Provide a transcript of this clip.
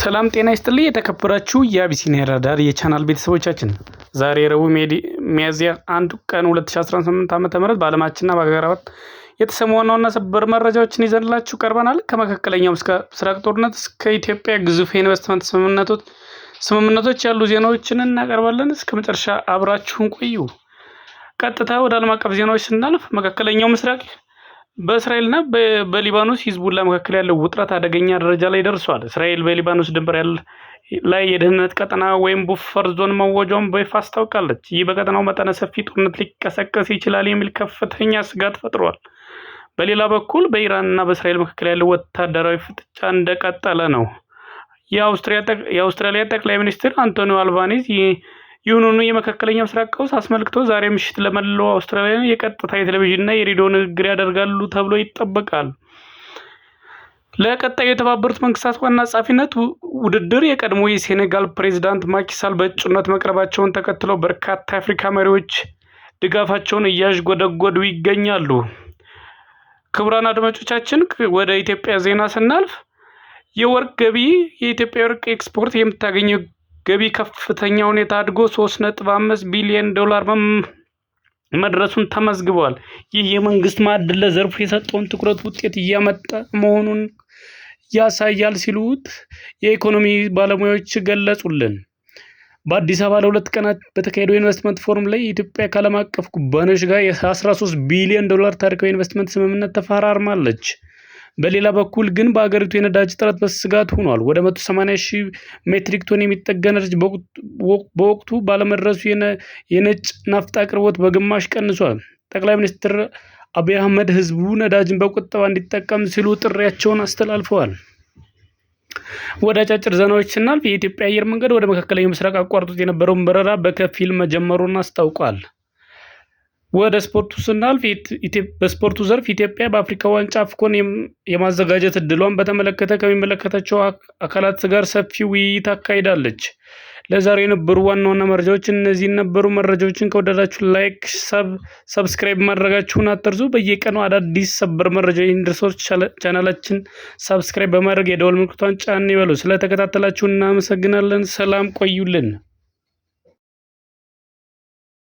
ሰላም ጤና ይስጥልኝ የተከበራችሁ የአቢሲኒያ ራዳር የቻናል ቤተሰቦቻችን ዛሬ ረቡዕ ሚያዝያ 1 ቀን 2018 ዓ.ም በዓለማችንና በሀገራት የተሰሙ ዋና ሰበር መረጃዎችን ይዘንላችሁ ቀርበናል። ከመካከለኛው ምስራቅ ጦርነት እስከ ኢትዮጵያ ግዙፍ የኢንቨስትመንት ስምምነቶች ያሉ ዜናዎችን እናቀርባለን። እስከ መጨረሻ አብራችሁን ቆዩ። ቀጥታ ወደ ዓለም አቀፍ ዜናዎች ስናልፍ መካከለኛው ምስራቅ በእስራኤልና በሊባኖስ ሂዝቡላ መካከል ያለው ውጥረት አደገኛ ደረጃ ላይ ደርሷል። እስራኤል በሊባኖስ ድንበር ላይ የደህንነት ቀጠና ወይም ቡፈር ዞን ማወጇን በይፋ አስታውቃለች። ይህ በቀጠናው መጠነ ሰፊ ጦርነት ሊቀሰቀስ ይችላል የሚል ከፍተኛ ስጋት ፈጥሯል። በሌላ በኩል በኢራንና በእስራኤል መካከል ያለው ወታደራዊ ፍጥጫ እንደቀጠለ ነው። የአውስትራሊያ ጠቅላይ ሚኒስትር አንቶኒ አልባኒዚ ይሁንኑ የመካከለኛው ምስራቅ ቀውስ አስመልክቶ ዛሬ ምሽት ለመላው አውስትራሊያን የቀጥታ የቴሌቪዥንና የሬዲዮ ንግግር ያደርጋሉ ተብሎ ይጠበቃል። ለቀጣዩ የተባበሩት መንግስታት ዋና ጸሐፊነት ውድድር የቀድሞ የሴኔጋል ፕሬዝዳንት ማኪሳል በእጩነት መቅረባቸውን ተከትለው በርካታ የአፍሪካ መሪዎች ድጋፋቸውን እያዥጎደጎዱ ይገኛሉ። ክቡራን አድማጮቻችን ወደ ኢትዮጵያ ዜና ስናልፍ የወርቅ ገቢ የኢትዮጵያ ወርቅ ኤክስፖርት የምታገኘው ገቢ ከፍተኛ ሁኔታ አድጎ 3.5 ቢሊዮን ዶላር መድረሱን ተመዝግቧል። ይህ የመንግስት ማዕድን ለዘርፉ የሰጠውን ትኩረት ውጤት እያመጣ መሆኑን ያሳያል ሲሉ የኢኮኖሚ ባለሙያዎች ገለጹልን። በአዲስ አበባ ለሁለት ቀናት በተካሄደው ኢንቨስትመንት ፎረም ላይ ኢትዮጵያ ከዓለም አቀፍ ኩባንያዎች ጋር የ13 ቢሊዮን ዶላር ታሪካዊ ኢንቨስትመንት ስምምነት ተፈራርማለች። በሌላ በኩል ግን በአገሪቱ የነዳጅ እጥረት በስጋት ሆኗል። ወደ 180 ሺህ ሜትሪክ ቶን የሚጠጋ ነዳጅ በወቅቱ ባለመድረሱ የነጭ ናፍጣ አቅርቦት በግማሽ ቀንሷል። ጠቅላይ ሚኒስትር አብይ አህመድ ህዝቡ ነዳጅን በቁጠባ እንዲጠቀም ሲሉ ጥሪያቸውን አስተላልፈዋል። ወደ አጫጭር ዜናዎች ስናልፍ የኢትዮጵያ አየር መንገድ ወደ መካከለኛው ምስራቅ አቋርጦት የነበረውን በረራ በከፊል መጀመሩን አስታውቋል። ወደ ስፖርቱ ስናልፍ በስፖርቱ ዘርፍ ኢትዮጵያ በአፍሪካ ዋንጫ አፍኮን የማዘጋጀት እድሏን በተመለከተ ከሚመለከታቸው አካላት ጋር ሰፊ ውይይት አካሂዳለች። ለዛሬ የነበሩ ዋና መረጃዎች እነዚህ ነበሩ። መረጃዎችን ከወደዳችሁ ላይክ፣ ሰብስክራይብ ማድረጋችሁን አትርሱ። በየቀኑ አዳዲስ ሰበር መረጃ እንዲደርሳችሁ ቻናላችን ሰብስክራይብ በማድረግ የደወል ምልክቱን ጫን ይበሉ። ስለተከታተላችሁ እናመሰግናለን። ሰላም ቆዩልን።